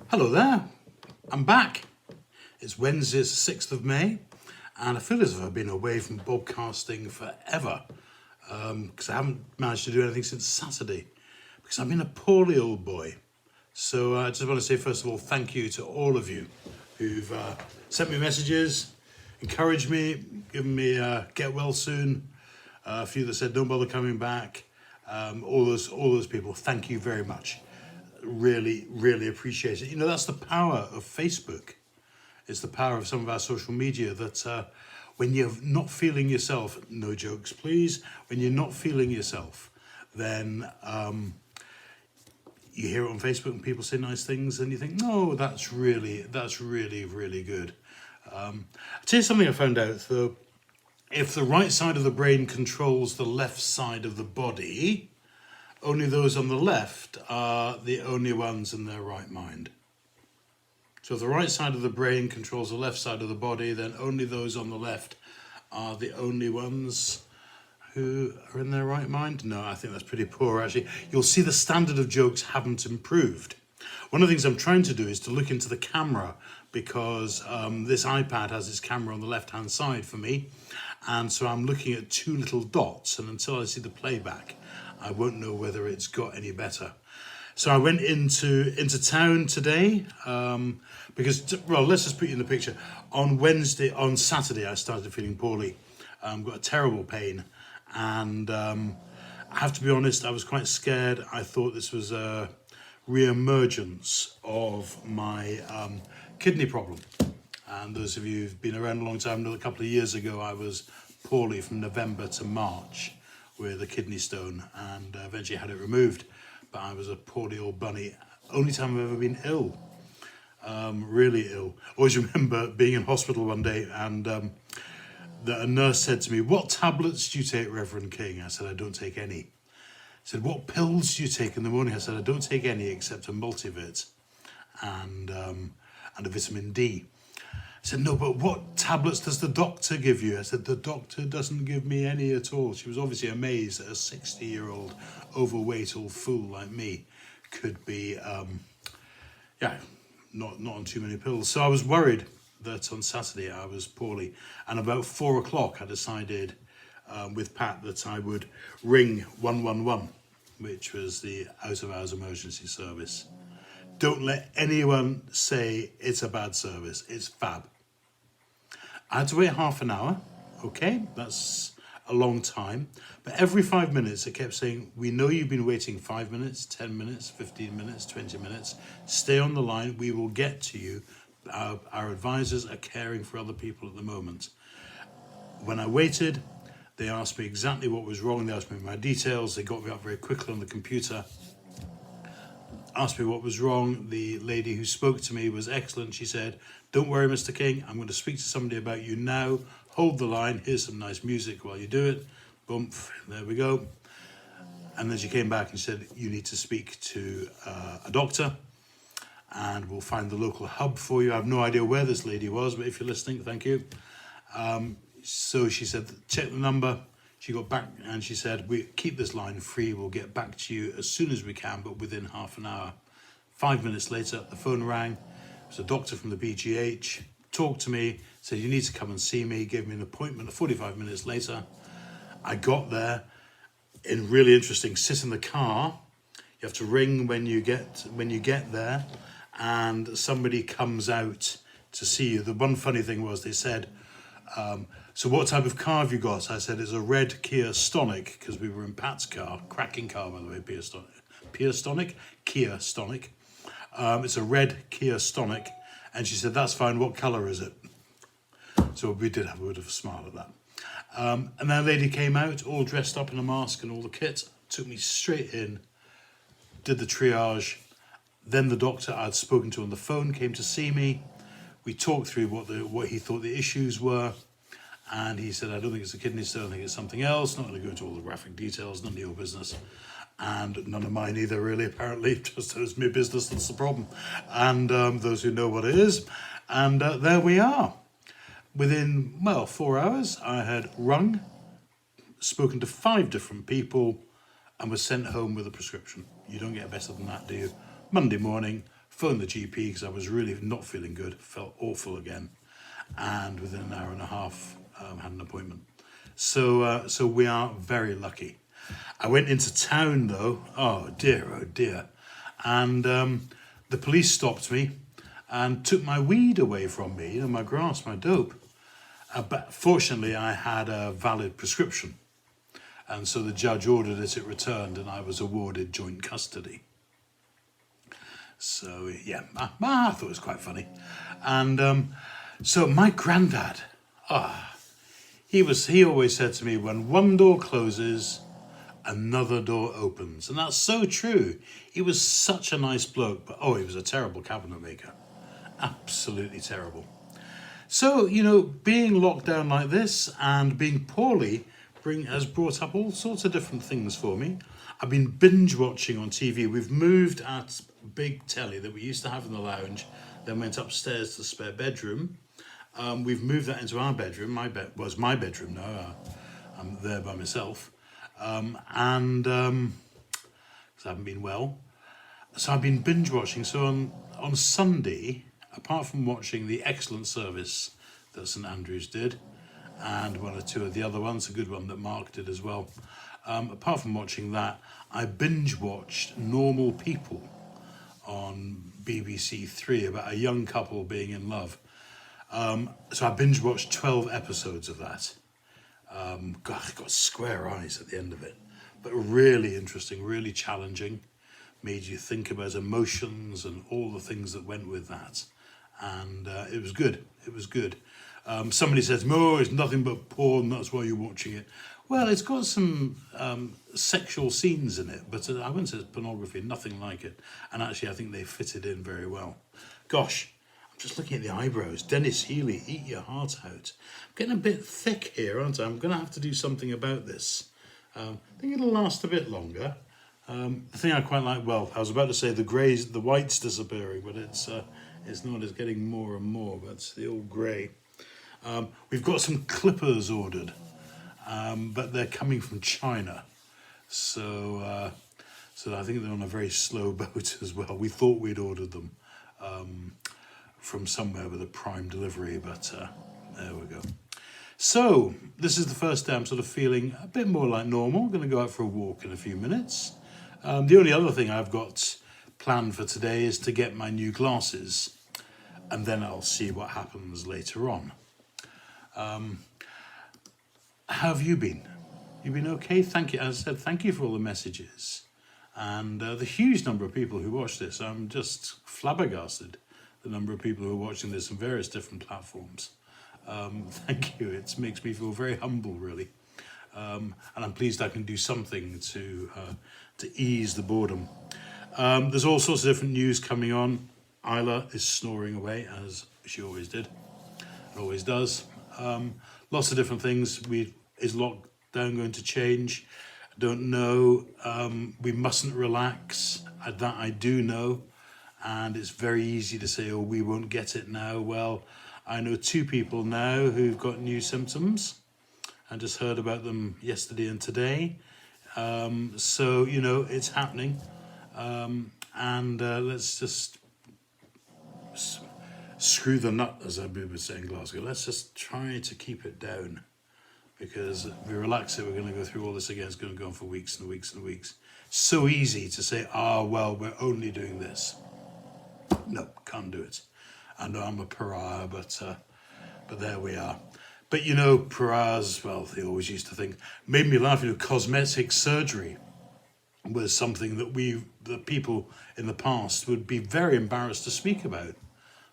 Hello there, I'm back. It's Wednesday, it's the 6th of May, and I feel as if I've been away from BOBCasting forever because I haven't managed to do anything since Saturday because I've been a poorly old boy. So I just want to say, first of all, thank you to all of you who've sent me messages, encouraged me, given me get well soon, a few that said don't bother coming back, all those people, thank you very much. Really appreciate it. You know, that's the power of Facebook. It's the power of some of our social media that when you're not feeling yourself, no jokes please, when you're not feeling yourself, then you hear it on Facebook and people say nice things and you think, no, that's really good. I'll tell you something I found out though. If the right side of the brain controls the left side of the body, only those on the left are the only ones in their right mind. So if the right side of the brain controls the left side of the body, then only those on the left are the only ones who are in their right mind. No, I think that's pretty poor actually. You'll see the standard of jokes haven't improved. One of the things I'm trying to do is to look into the camera because this iPad has its camera on the left hand side for me, and so I'm looking at two little dots, and until I see the playback I won't know whether it's got any better. So I went into town today because, well, let's just put you in the picture. On Saturday, I started feeling poorly. Got a terrible pain, and I have to be honest, I was quite scared. I thought this was a re-emergence of my kidney problem. And those of you who've been around a long time know a couple of years ago I was poorly from November to March with a kidney stone, and eventually had it removed. But I was a poorly old bunny. Only time I've ever been ill, really ill. Always remember being in hospital one day and a nurse said to me, "What tablets do you take, Reverend King?" I said, "I don't take any." He said, "What pills do you take in the morning?" I said, "I don't take any except a multivit and a vitamin D." I said, "No, but what tablets does the doctor give you?" I said, "The doctor doesn't give me any at all." She was obviously amazed that a 60-year-old overweight old fool like me could be, not on too many pills. So I was worried that on Saturday I was poorly. And about 4 o'clock I decided with Pat that I would ring 111, which was the out-of-hours emergency service. Don't let anyone say it's a bad service. It's fab. I had to wait half an hour. Okay, that's a long time. But every 5 minutes it kept saying, "We know you've been waiting 5 minutes, 10 minutes, 15 minutes, 20 minutes. Stay on the line. We will get to you. Our advisors are caring for other people at the moment." When I waited, they asked me exactly what was wrong. They asked me my details. They got me up very quickly on the computer. Asked me what was wrong. The lady who spoke to me was excellent. She said, "Don't worry, Mr. King, I'm going to speak to somebody about you now. Hold the line. Here's some nice music while you do it." Boom, there we go. And then she came back and said, "You need to speak to a doctor and we'll find the local hub for you." I have no idea where this lady was, but if you're listening, thank you. So she said, "Check the number." She got back and she said, "We keep this line free. We'll get back to you as soon as we can, but within half an hour." 5 minutes later, the phone rang. It was a doctor from the BGH, talked to me, said, "You need to come and see me," gave me an appointment 45 minutes later. I got there, and really interesting, sit in the car. You have to ring when you get there, and somebody comes out to see you. The one funny thing was they said, "So what type of car have you got?" I said, "It's a red Kia Stonic," because we were in Pat's car. Cracking car, by the way, Kia Stonic. It's a red Kia Stonic. And she said, "That's fine. What colour is it?" So we did have a bit of a smile at that. And then a lady came out, all dressed up in a mask and all the kit, took me straight in, did the triage. Then the doctor I'd spoken to on the phone came to see me. We talked through what he thought the issues were. And he said, "I don't think it's a kidney stone, I think it's something else. Not going to go into all the graphic details, none of your business." And none of mine either, really, apparently. Just it's my business that's the problem. And those who know what it is. And there we are. Within, 4 hours, I had rung, spoken to 5 different people, and was sent home with a prescription. You don't get better than that, do you? Monday morning, phoned the GP because I was really not feeling good, felt awful again, and within an hour and a half had an appointment. So we are very lucky. I went into town though, oh dear, and the police stopped me and took my weed away from me, you know, my grass, my dope. But fortunately I had a valid prescription, and so the judge ordered it returned, and I was awarded joint custody. So yeah, I thought it was quite funny. And so my granddad, he always said to me, when one door closes, another door opens. And that's so true. He was such a nice bloke, but he was a terrible cabinet maker. Absolutely terrible. So, you know, being locked down like this and being poorly has brought up all sorts of different things for me. I've been binge watching on TV. We've moved our big telly that we used to have in the lounge, then went upstairs to the spare bedroom. We've moved that into our bedroom. My bedroom now. I'm there by myself. Because I haven't been well. So I've been binge watching. So on Sunday, apart from watching the excellent service that St Andrews did, and one or two of the other ones, a good one that Mark did as well. Apart from watching that, I binge watched Normal People on BBC Three about a young couple being in love. So I binge watched 12 episodes of that. God, I got square eyes at the end of it, but really interesting, really challenging, made you think about emotions and all the things that went with that. And it was good. Somebody says, it's nothing but porn, that's why you're watching it. Well, it's got some sexual scenes in it, but I wouldn't say it's pornography, nothing like it. And actually, I think they fitted in very well. Gosh, I'm just looking at the eyebrows. Dennis Healy, eat your heart out. I'm getting a bit thick here, aren't I? I'm going to have to do something about this. I think it'll last a bit longer. The thing I quite like, well, I was about to say the white's disappearing, but it's not. It's getting more and more, but it's the old grey. We've got some clippers ordered, but they're coming from China. So I think they're on a very slow boat as well. We thought we'd ordered them from somewhere with a prime delivery, but there we go. So this is the first day I'm sort of feeling a bit more like normal. I'm going to go out for a walk in a few minutes. The only other thing I've got planned for today is to get my new glasses, and then I'll see what happens later on. How have you been? You been okay? Thank you. As I said, thank you for all the messages and the huge number of people who watch this. I'm just flabbergasted, the number of people who are watching this on various different platforms. Thank you. It makes me feel very humble, really. And I'm pleased I can do something to ease the boredom. There's all sorts of different news coming on. Isla is snoring away, as she always did, and always does. Lots of different things. Is lockdown going to change? I don't know. We mustn't relax. That I do know. And it's very easy to say, we won't get it now. Well, I know 2 people now who've got new symptoms. I just heard about them yesterday and today. So, you know, it's happening. And let's just screw the nut, as I would say in Glasgow. Let's just try to keep it down. Because if we relax it, we're going to go through all this again. It's going to go on for weeks and weeks and weeks. So easy to say, we're only doing this. No, can't do it. I know I'm a pariah, but there we are. But you know, pariahs, well, they always used to think, made me laugh, cosmetic surgery was something that the people in the past would be very embarrassed to speak about.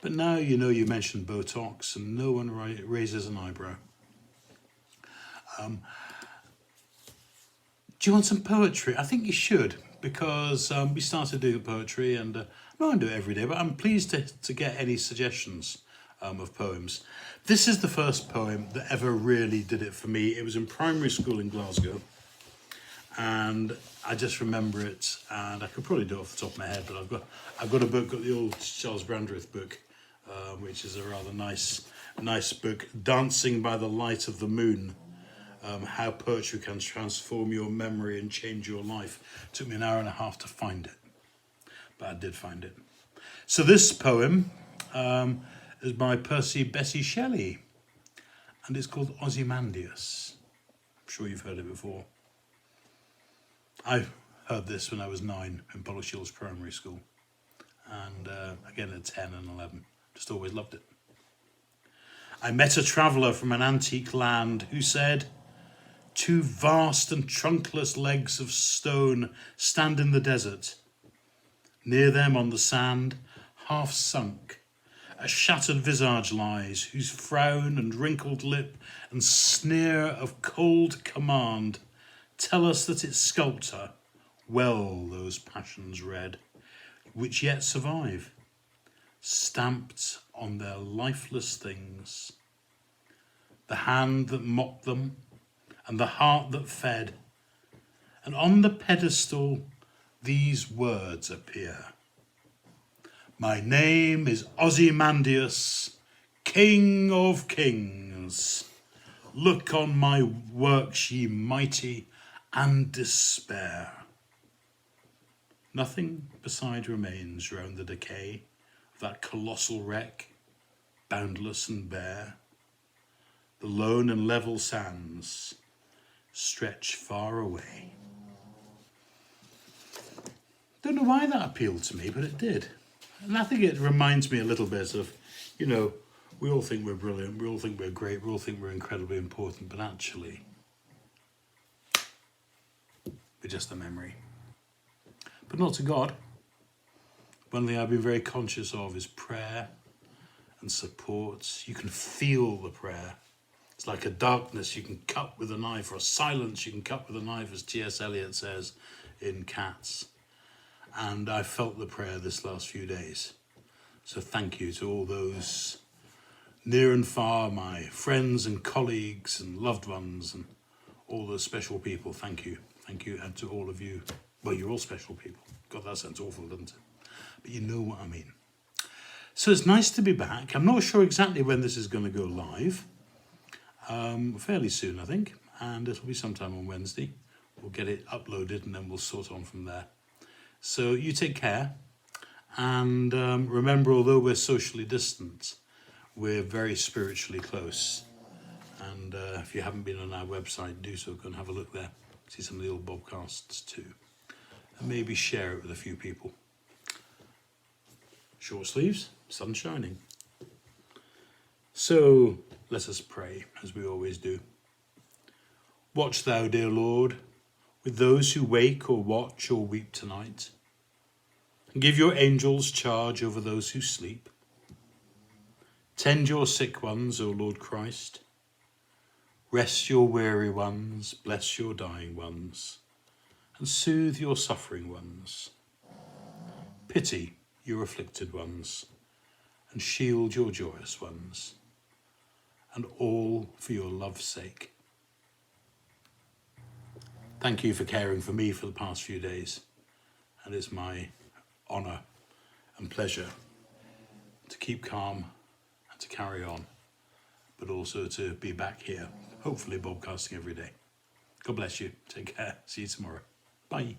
But now, you mentioned Botox and no one raises an eyebrow. Do you want some poetry? I think you should, because we started doing poetry, and I don't do it every day, but I'm pleased to get any suggestions of poems. This is the first poem that ever really did it for me. It was in primary school in Glasgow, and I just remember it, and I could probably do it off the top of my head, but I've got a book, got the old Charles Brandreth book, which is a rather nice book, Dancing by the Light of the Moon. How poetry can transform your memory and change your life. It took me an hour and a half to find it, but I did find it. So this poem is by Percy Bessie Shelley, and it's called Ozymandias. I'm sure you've heard it before. I heard this when I was 9 in Polish Hills Primary School, and again at 10 and 11. Just always loved it. I met a traveller from an antique land who said, "Two vast and trunkless legs of stone stand in the desert. Near them on the sand, half sunk, a shattered visage lies, whose frown and wrinkled lip and sneer of cold command tell us that its sculptor well those passions read, which yet survive, stamped on their lifeless things. The hand that mocked them, and the heart that fed, and on the pedestal these words appear. My name is Ozymandias, King of Kings. Look on my works, ye mighty, and despair. Nothing beside remains round the decay of that colossal wreck, boundless and bare. The lone and level sands stretch far away." Don't know why that appealed to me, but it did. And I think it reminds me a little bit of, you know, we all think we're brilliant, we all think we're great, we all think we're incredibly important, but actually, we're just a memory. But not to God. One thing I've been very conscious of is prayer and support. You can feel the prayer. It's like a darkness you can cut with a knife, or a silence you can cut with a knife, as T.S. Eliot says in Cats. And I felt the prayer this last few days. So thank you to all those near and far, my friends and colleagues and loved ones and all those special people. Thank you. Thank you. And to all of you. Well, you're all special people. God, that sounds awful, doesn't it? But you know what I mean. So it's nice to be back. I'm not sure exactly when this is going to go live. Fairly soon, I think. And it'll be sometime on Wednesday. We'll get it uploaded and then we'll sort on from there. So you take care, and remember, although we're socially distant, we're very spiritually close. And if you haven't been on our website, do so. Go and have a look there. See some of the old BOBCASTs too. And maybe share it with a few people. Short sleeves, sun shining. So let us pray, as we always do. Watch thou, dear Lord, with those who wake or watch or weep tonight, and give your angels charge over those who sleep. Tend your sick ones, O Lord Christ. Rest your weary ones, bless your dying ones, and soothe your suffering ones. Pity your afflicted ones, and shield your joyous ones, and all for your love's sake. Thank you for caring for me for the past few days, and it's my honour and pleasure to keep calm and to carry on, but also to be back here, hopefully BOBCasting every day. God bless you. Take care. See you tomorrow. Bye.